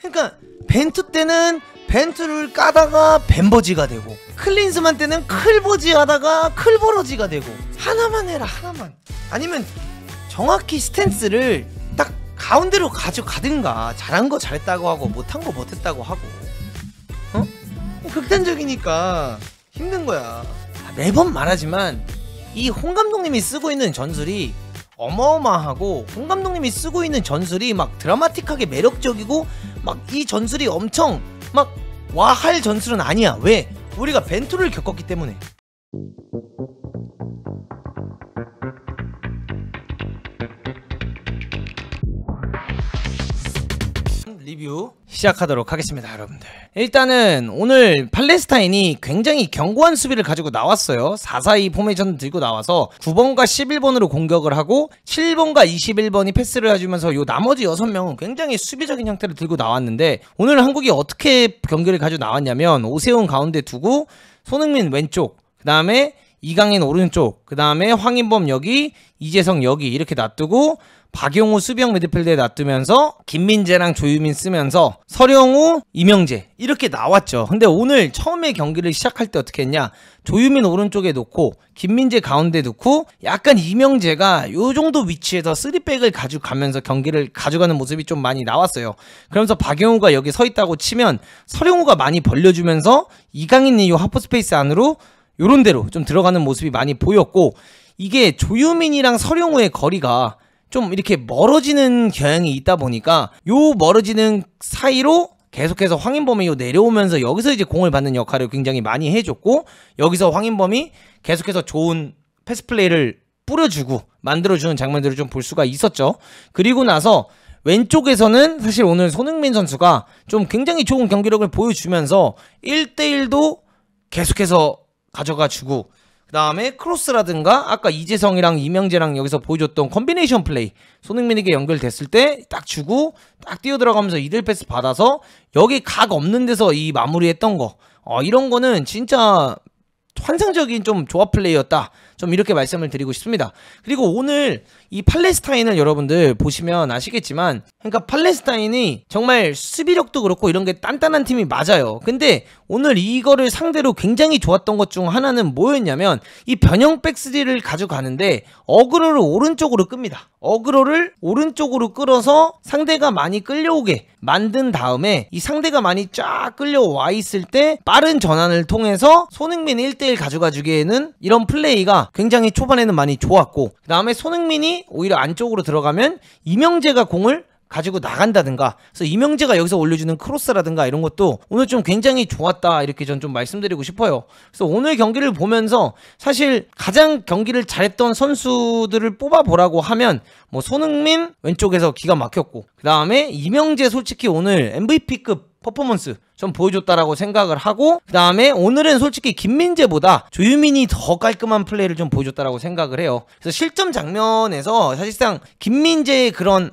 그러니까 벤투 때는 벤투를 까다가 벤버지가 되고, 클린스만 때는 클버지 하다가 클버러지가 되고. 하나만 해라, 하나만. 아니면 정확히 스탠스를 딱 가운데로 가져가든가. 잘한 거 잘했다고 하고 못한 거 못했다고 하고. 극단적이니까 힘든 거야. 매번 말하지만 이 홍 감독님이 쓰고 있는 전술이 어마어마하고, 홍 감독님이 쓰고 있는 전술이 막 드라마틱하게 매력적이고 막 이 전술이 엄청 막 와할 전술은 아니야. 왜? 우리가 벤투를 겪었기 때문에. 리뷰 시작하도록 하겠습니다, 여러분들. 일단은 오늘 팔레스타인이 굉장히 견고한 수비를 가지고 나왔어요. 4-4-2 포메이션을 들고 나와서 9번과 11번으로 공격을 하고 7번과 21번이 패스를 해주면서 요 나머지 6명은 굉장히 수비적인 형태를 들고 나왔는데, 오늘 한국이 어떻게 경기를 가지고 나왔냐면 오세훈 가운데 두고 손흥민 왼쪽, 그 다음에 이강인 오른쪽, 그 다음에 황인범 여기, 이재성 여기 이렇게 놔두고 박용우 수비형 미드필드에 놔두면서 김민재랑 조유민 쓰면서 서령우, 이명재 이렇게 나왔죠. 근데 오늘 처음에 경기를 시작할 때 어떻게 했냐, 조유민 오른쪽에 놓고 김민재 가운데 놓고 약간 이명재가 요정도 위치에서 3백을 가져가면서 경기를 가져가는 모습이 좀 많이 나왔어요. 그러면서 박용우가 여기 서 있다고 치면 서령우가 많이 벌려주면서 이강인이 요 하프 스페이스 안으로 요런 데로 좀 들어가는 모습이 많이 보였고, 이게 조유민이랑 서령우의 거리가 좀 이렇게 멀어지는 경향이 있다 보니까 요 멀어지는 사이로 계속해서 황인범이 요 내려오면서 여기서 이제 공을 받는 역할을 굉장히 많이 해줬고, 여기서 황인범이 계속해서 좋은 패스 플레이를 뿌려주고 만들어주는 장면들을 좀 볼 수가 있었죠. 그리고 나서 왼쪽에서는 사실 오늘 손흥민 선수가 좀 굉장히 좋은 경기력을 보여주면서 1대1도 계속해서 가져가주고, 그 다음에 크로스라든가 아까 이재성이랑 이명재랑 여기서 보여줬던 콤비네이션 플레이, 손흥민에게 연결됐을 때 딱 주고 딱 뛰어들어가면서 이들 패스 받아서 여기 각 없는 데서 이 마무리했던 거, 이런 거는 진짜 환상적인 좀 조합 플레이였다, 좀 이렇게 말씀을 드리고 싶습니다. 그리고 오늘 이 팔레스타인을 여러분들 보시면 아시겠지만, 그러니까 팔레스타인이 정말 수비력도 그렇고 이런 게 단단한 팀이 맞아요. 근데 오늘 이거를 상대로 굉장히 좋았던 것 중 하나는 뭐였냐면, 이 변형 백스리를 가져가는데 어그로를 오른쪽으로 끕니다. 어그로를 오른쪽으로 끌어서 상대가 많이 끌려오게 만든 다음에, 이 상대가 많이 쫙 끌려와 있을 때 빠른 전환을 통해서 손흥민 1대1 가져가 주기에는 이런 플레이가 굉장히 초반에는 많이 좋았고, 그 다음에 손흥민이 오히려 안쪽으로 들어가면 이명재가 공을 가지고 나간다든가, 그래서 이명재가 여기서 올려주는 크로스라든가 이런 것도 오늘 좀 굉장히 좋았다, 이렇게 전 좀 말씀드리고 싶어요. 그래서 오늘 경기를 보면서 사실 가장 경기를 잘했던 선수들을 뽑아보라고 하면 뭐 손흥민 왼쪽에서 기가 막혔고, 그 다음에 이명재 솔직히 오늘 MVP급 퍼포먼스 좀 보여줬다라고 생각을 하고, 그 다음에 오늘은 솔직히 김민재보다 조유민이 더 깔끔한 플레이를 좀 보여줬다라고 생각을 해요. 그래서 실점 장면에서 사실상 김민재의 그런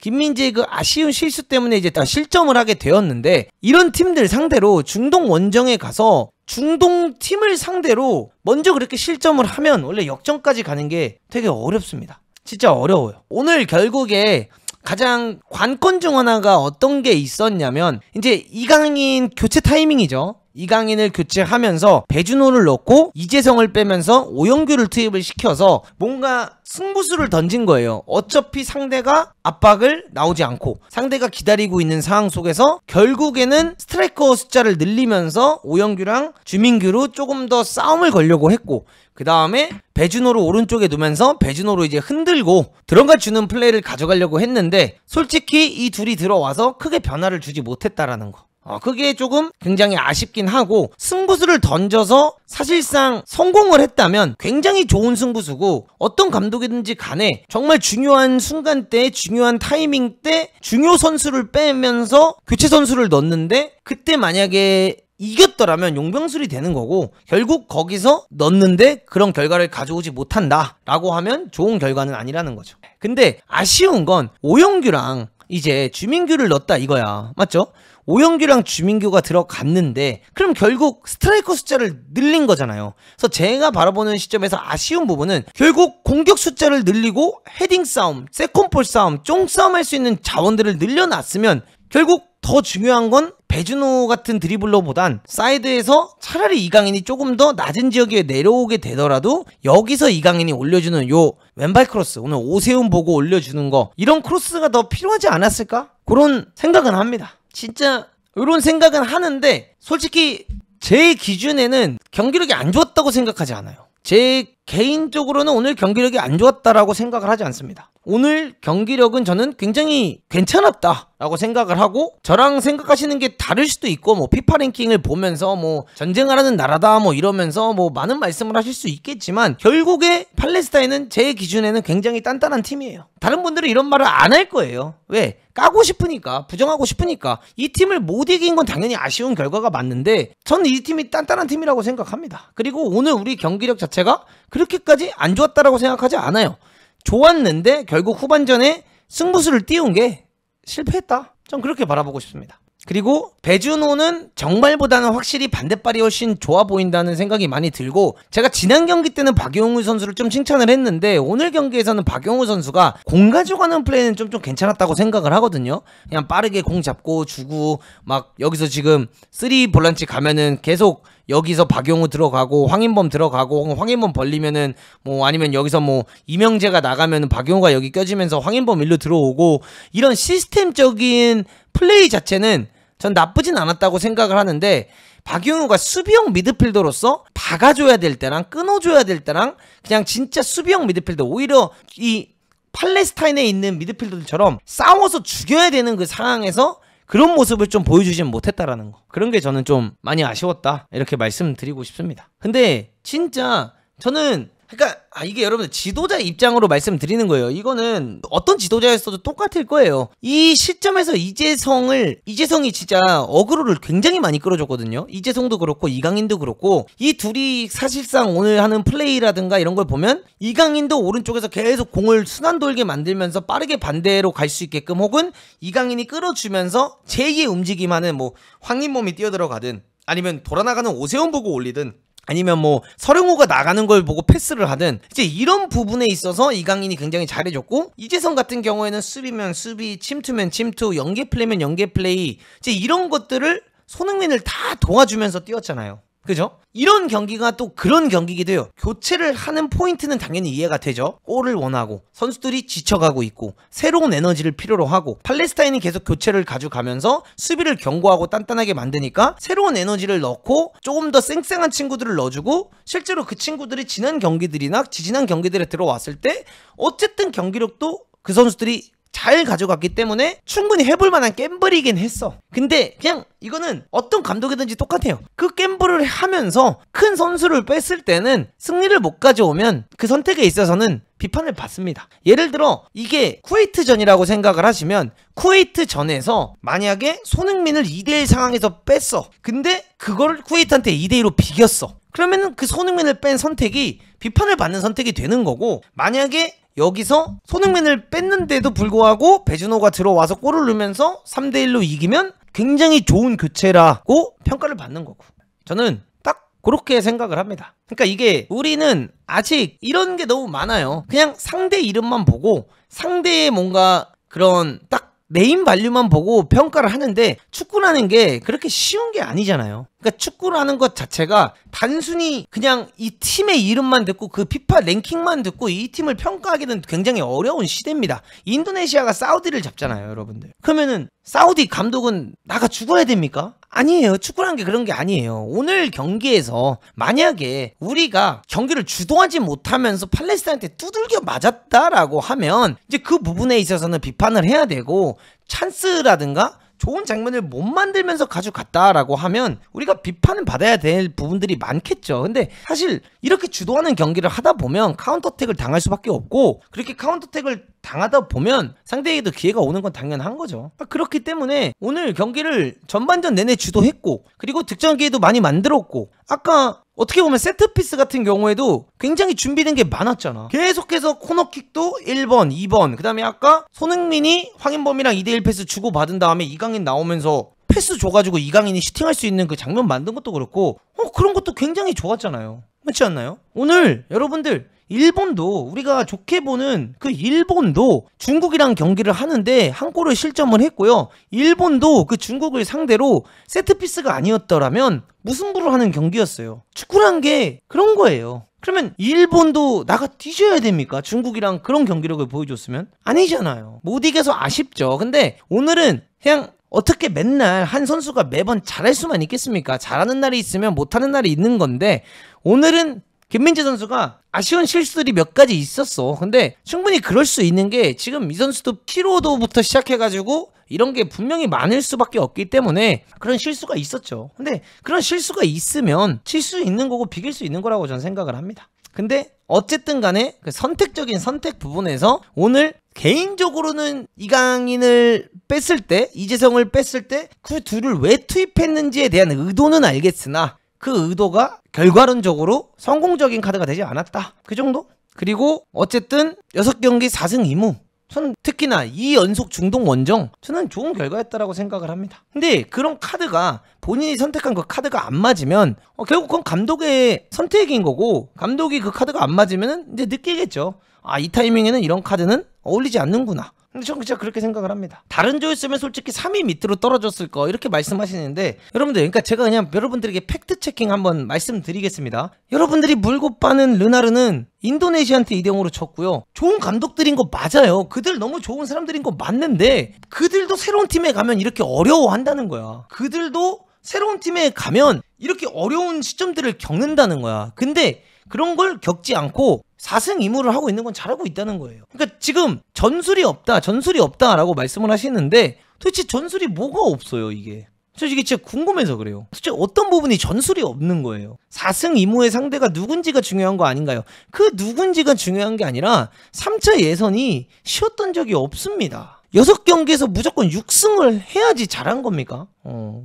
김민재의 그 아쉬운 실수 때문에 이제 다 실점을 하게 되었는데, 이런 팀들 상대로 중동 원정에 가서 중동 팀을 상대로 먼저 그렇게 실점을 하면 원래 역전까지 가는 게 되게 어렵습니다. 진짜 어려워요. 오늘 결국에 가장 관건 중 하나가 어떤 게 있었냐면, 이제 이강인 교체 타이밍이죠. 이강인을 교체하면서 배준호를 넣고 이재성을 빼면서 오영규를 투입을 시켜서 뭔가 승부수를 던진 거예요. 어차피 상대가 압박을 나오지 않고 상대가 기다리고 있는 상황 속에서 결국에는 스트라이커 숫자를 늘리면서 오영규랑 주민규로 조금 더 싸움을 걸려고 했고, 그 다음에 배준호를 오른쪽에 두면서 배준호로 이제 흔들고 들어가 주는 플레이를 가져가려고 했는데, 솔직히 이 둘이 들어와서 크게 변화를 주지 못했다라는 거. 그게 조금 굉장히 아쉽긴 하고, 승부수를 던져서 사실상 성공을 했다면 굉장히 좋은 승부수고, 어떤 감독이든지 간에 정말 중요한 순간 때, 중요한 타이밍 때 중요 선수를 빼면서 교체 선수를 넣는데, 그때 만약에 이겼더라면 용병술이 되는 거고, 결국 거기서 넣는데 그런 결과를 가져오지 못한다 라고 하면 좋은 결과는 아니라는 거죠. 근데 아쉬운 건 오영규랑 이제 주민규를 넣었다 이거야. 맞죠? 오영규랑 주민규가 들어갔는데 그럼 결국 스트라이커 숫자를 늘린 거잖아요. 그래서 제가 바라보는 시점에서 아쉬운 부분은 결국 공격 숫자를 늘리고 헤딩 싸움, 세컨볼 싸움, 쫑 싸움 할 수 있는 자원들을 늘려놨으면 결국 더 중요한 건 배준호 같은 드리블러보단 사이드에서 차라리 이강인이 조금 더 낮은 지역에 내려오게 되더라도 여기서 이강인이 올려주는 요 왼발 크로스, 오늘 오세훈 보고 올려주는 거, 이런 크로스가 더 필요하지 않았을까? 그런 생각은 합니다. 진짜 이런 생각은 하는데 솔직히 제 기준에는 경기력이 안 좋았다고 생각하지 않아요. 제 개인적으로는 오늘 경기력이 안 좋았다라고 생각을 하지 않습니다. 오늘 경기력은 저는 굉장히 괜찮았다라고 생각을 하고, 저랑 생각하시는 게 다를 수도 있고, 뭐 피파 랭킹을 보면서 뭐 전쟁을 하는 나라다 뭐 이러면서 뭐 많은 말씀을 하실 수 있겠지만, 결국에 팔레스타인은 제 기준에는 굉장히 단단한 팀이에요. 다른 분들은 이런 말을 안 할 거예요. 왜? 까고 싶으니까, 부정하고 싶으니까. 이 팀을 못 이긴 건 당연히 아쉬운 결과가 맞는데 저는 이 팀이 단단한 팀이라고 생각합니다. 그리고 오늘 우리 경기력 자체가 그렇게까지 안 좋았다라고 생각하지 않아요. 좋았는데 결국 후반전에 승부수를 띄운 게 실패했다. 전 그렇게 바라보고 싶습니다. 그리고 배준호는 정발보다는 확실히 반대발이 훨씬 좋아 보인다는 생각이 많이 들고, 제가 지난 경기 때는 박용우 선수를 좀 칭찬을 했는데 오늘 경기에서는 박용우 선수가 공 가져가는 플레이는 좀 괜찮았다고 생각을 하거든요. 그냥 빠르게 공 잡고 주고, 막 여기서 지금 3볼란치 가면은 계속 여기서 박용우 들어가고 황인범 들어가고, 황인범 벌리면은 뭐 아니면 여기서 뭐 이명재가 나가면은 박용우가 여기 껴지면서 황인범 일로 들어오고, 이런 시스템적인 플레이 자체는 전 나쁘진 않았다고 생각을 하는데, 박용우가 수비형 미드필더로서 박아줘야 될 때랑 끊어줘야 될 때랑 그냥 진짜 수비형 미드필더, 오히려 이 팔레스타인에 있는 미드필더들처럼 싸워서 죽여야 되는 그 상황에서 그런 모습을 좀 보여주진 못했다라는 거, 그런 게 저는 좀 많이 아쉬웠다, 이렇게 말씀드리고 싶습니다. 근데 진짜 저는 그러니까 이게 여러분들 지도자 입장으로 말씀드리는 거예요. 이거는 어떤 지도자였어도 똑같을 거예요. 이 시점에서 이재성이 진짜 어그로를 굉장히 많이 끌어줬거든요. 이재성도 그렇고 이강인도 그렇고, 이 둘이 사실상 오늘 하는 플레이라든가 이런 걸 보면 이강인도 오른쪽에서 계속 공을 순환 돌게 만들면서 빠르게 반대로 갈 수 있게끔, 혹은 이강인이 끌어주면서 제2의 움직임하는 뭐 황인범이 뛰어들어가든, 아니면 돌아나가는 오세훈 보고 올리든, 아니면 뭐 서령호가 나가는 걸 보고 패스를 하든, 이제 이런 부분에 있어서 이강인이 굉장히 잘해줬고, 이재성 같은 경우에는 수비면 수비, 침투면 침투, 연계 플레이면 연계 플레이, 이제 이런 것들을 손흥민을 다 도와주면서 뛰었잖아요. 그죠? 이런 경기가 또 그런 경기기도 해요. 교체를 하는 포인트는 당연히 이해가 되죠. 골을 원하고 선수들이 지쳐가고 있고 새로운 에너지를 필요로 하고, 팔레스타인이 계속 교체를 가져가면서 수비를 견고하고 단단하게 만드니까 새로운 에너지를 넣고 조금 더 쌩쌩한 친구들을 넣어주고, 실제로 그 친구들이 지난 경기들이나 지지난 경기들에 들어왔을 때 어쨌든 경기력도 그 선수들이 잘 가져갔기 때문에 충분히 해볼 만한 갬블이긴 했어. 근데 그냥 이거는 어떤 감독이든지 똑같아요. 그 갬블을 하면서 큰 선수를 뺐을 때는 승리를 못 가져오면 그 선택에 있어서는 비판을 받습니다. 예를 들어 이게 쿠웨이트전이라고 생각을 하시면, 쿠웨이트전에서 만약에 손흥민을 2대1 상황에서 뺐어. 근데 그걸 쿠웨이트한테 2대2로 비겼어. 그러면은 그 손흥민을 뺀 선택이 비판을 받는 선택이 되는 거고, 만약에 여기서 손흥민을 뺐는데도 불구하고 배준호가 들어와서 골을 넣으면서 3대1로 이기면 굉장히 좋은 교체라고 평가를 받는 거고, 저는 딱 그렇게 생각을 합니다. 그러니까 이게 우리는 아직 이런 게 너무 많아요. 그냥 상대 이름만 보고 상대의 뭔가 그런 딱 네임 밸류만 보고 평가를 하는데, 축구라는 게 그렇게 쉬운 게 아니잖아요. 그러니까 축구라는 것 자체가 단순히 그냥 이 팀의 이름만 듣고 그 피파 랭킹만 듣고 이 팀을 평가하기는 굉장히 어려운 시대입니다. 인도네시아가 사우디를 잡잖아요, 여러분들. 그러면은 사우디 감독은 나가 죽어야 됩니까? 아니에요. 축구라는 게 그런 게 아니에요. 오늘 경기에서 만약에 우리가 경기를 주도하지 못하면서 팔레스타인한테 두들겨 맞았다라고 하면 이제 그 부분에 있어서는 비판을 해야 되고, 찬스라든가 좋은 장면을 못 만들면서 가져갔다라고 하면 우리가 비판을 받아야 될 부분들이 많겠죠. 근데 사실 이렇게 주도하는 경기를 하다 보면 카운터택을 당할 수밖에 없고, 그렇게 카운터택을 당하다 보면 상대에게도 기회가 오는 건 당연한 거죠. 그렇기 때문에 오늘 경기를 전반전 내내 주도했고, 그리고 득점 기회도 많이 만들었고, 아까 어떻게 보면 세트피스 같은 경우에도 굉장히 준비된 게 많았잖아. 계속해서 코너킥도 1번, 2번, 그 다음에 아까 손흥민이 황인범이랑 2대1 패스 주고받은 다음에 이강인 나오면서 패스 줘가지고 이강인이 슈팅할 수 있는 그 장면 만든 것도 그렇고, 그런 것도 굉장히 좋았잖아요. 그렇지 않나요? 오늘 여러분들 일본도 우리가 좋게 보는 그 일본도 중국이랑 경기를 하는데 한 골을 실점을 했고요. 일본도 그 중국을 상대로 세트피스가 아니었더라면 무승부를 하는 경기였어요. 축구란 게 그런 거예요. 그러면 일본도 나가 뒤져야 됩니까? 중국이랑 그런 경기력을 보여줬으면? 아니잖아요. 못 이겨서 아쉽죠. 근데 오늘은 그냥 어떻게 맨날 한 선수가 매번 잘할 수만 있겠습니까? 잘하는 날이 있으면 못하는 날이 있는 건데 오늘은 김민재 선수가 아쉬운 실수들이 몇 가지 있었어. 근데 충분히 그럴 수 있는 게 지금 이 선수도 피로도부터 시작해가지고 이런 게 분명히 많을 수밖에 없기 때문에 그런 실수가 있었죠. 근데 그런 실수가 있으면 칠 수 있는 거고 비길 수 있는 거라고 저는 생각을 합니다. 근데 어쨌든 간에 그 선택적인 선택 부분에서 오늘 개인적으로는 이강인을 뺐을 때, 이재성을 뺐을 때 그 둘을 왜 투입했는지에 대한 의도는 알겠으나 그 의도가 결과론적으로 성공적인 카드가 되지 않았다. 그 정도? 그리고 어쨌든 6경기 4승 2무. 저는 특히나 2연속 중동 원정 저는 좋은 결과였다라고 생각을 합니다. 근데 그런 카드가 본인이 선택한 그 카드가 안 맞으면 결국 그건 감독의 선택인 거고 감독이 그 카드가 안 맞으면 이제 느끼겠죠. 아, 이 타이밍에는 이런 카드는 어울리지 않는구나. 근데 저는 진짜 그렇게 생각을 합니다. 다른 조였으면 솔직히 3위 밑으로 떨어졌을 거 이렇게 말씀하시는데 여러분들 그러니까 제가 그냥 여러분들에게 팩트 체킹 한번 말씀드리겠습니다. 여러분들이 물고 빠는 르나르는 인도네시아한테 2대0으로 졌고요. 좋은 감독들인 거 맞아요. 그들 너무 좋은 사람들인 거 맞는데 그들도 새로운 팀에 가면 이렇게 어려워한다는 거야. 그들도 새로운 팀에 가면 이렇게 어려운 시점들을 겪는다는 거야. 근데 그런 걸 겪지 않고 4승 2무를 하고 있는 건 잘하고 있다는 거예요. 그러니까 지금 전술이 없다라고 말씀을 하시는데 도대체 전술이 뭐가 없어요 이게. 저 이게 진짜 궁금해서 그래요. 도대체 어떤 부분이 전술이 없는 거예요. 4승 2무의 상대가 누군지가 중요한 거 아닌가요? 그 누군지가 중요한 게 아니라 3차 예선이 쉬었던 적이 없습니다. 6경기에서 무조건 6승을 해야지 잘한 겁니까?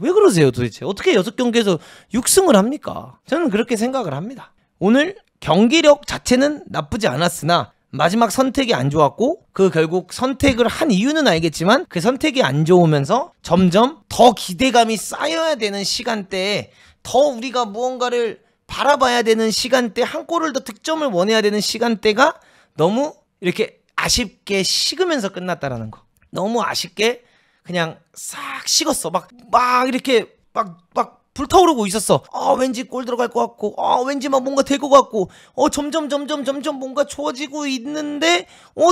왜 그러세요 도대체? 어떻게 6경기에서 6승을 합니까? 저는 그렇게 생각을 합니다. 오늘 경기력 자체는 나쁘지 않았으나 마지막 선택이 안 좋았고 그 결국 선택을 한 이유는 알겠지만 그 선택이 안 좋으면서 점점 더 기대감이 쌓여야 되는 시간대에 더 우리가 무언가를 바라봐야 되는 시간대 한 골을 더 득점을 원해야 되는 시간대가 너무 이렇게 아쉽게 식으면서 끝났다라는 거. 너무 아쉽게 그냥 싹 식었어. 막 이렇게 막 불타오르고 있었어. 왠지 골 들어갈 것 같고, 왠지 막 뭔가 될 것 같고, 점점 뭔가 좋아지고 있는데,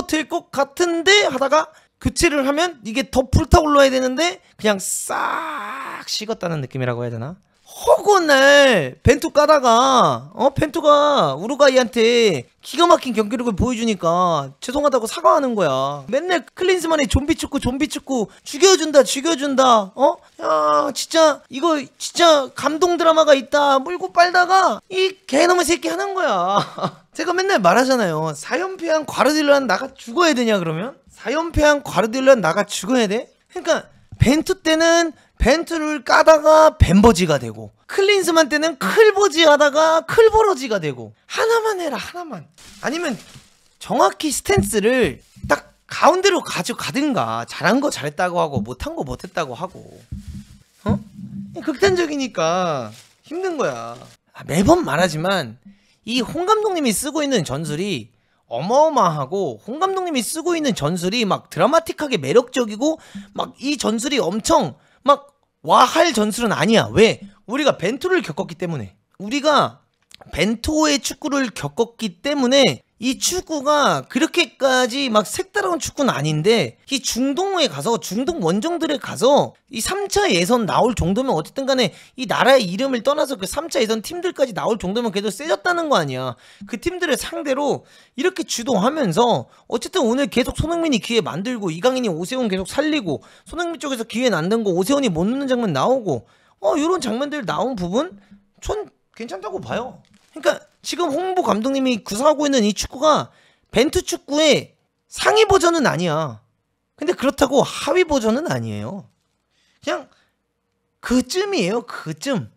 될 것 같은데 하다가 교체를 하면 이게 더 불타올라야 되는데 그냥 싹 식었다는 느낌이라고 해야 되나? 허구날 벤투 까다가 벤투가 우루과이한테 기가 막힌 경기력을 보여주니까 죄송하다고 사과하는 거야. 맨날 클린스만의 좀비 축구 죽여준다 야 진짜 이거 진짜 감동 드라마가 있다 물고 빨다가 이 개놈의 새끼 하는 거야. 제가 맨날 말하잖아요. 4연패한 과르딜라는 나가 죽어야 되냐 그러면? 4연패한 과르딜라는 나가 죽어야 돼? 그러니까 벤투 때는 벤투를 까다가 벤버지가 되고 클린스만 때는 클버지 하다가 클버러지가 되고 하나만 해라 하나만. 아니면 정확히 스탠스를 딱 가운데로 가든가 잘한 거 잘했다고 하고 못한 거 못했다고 하고 극단적이니까 힘든 거야. 매번 말하지만 이 홍 감독님이 쓰고 있는 전술이 어마어마하고 홍 감독님이 쓰고 있는 전술이 막 드라마틱하게 매력적이고 막 이 전술이 엄청 막 와할 전술은 아니야. 왜? 우리가 벤투를 겪었기 때문에. 우리가 벤투의 축구를 겪었기 때문에 이 축구가 그렇게까지 막 색다른 축구는 아닌데 이 중동에 가서 중동 원정들에 가서 이 3차 예선 나올 정도면 어쨌든 간에 이 나라의 이름을 떠나서 그 3차 예선 팀들까지 나올 정도면 그래도 세졌다는 거 아니야. 그 팀들을 상대로 이렇게 주도하면서 어쨌든 오늘 계속 손흥민이 기회 만들고 이강인이 오세훈 계속 살리고 손흥민 쪽에서 기회 만든 거 오세훈이 못 넣는 장면 나오고 이런 장면들 나온 부분 전 괜찮다고 봐요. 그러니까 지금 홍보 감독님이 구사하고 있는 이 축구가 벤투 축구의 상위 버전은 아니야. 근데 그렇다고 하위 버전은 아니에요. 그냥 그쯤이에요. 그쯤.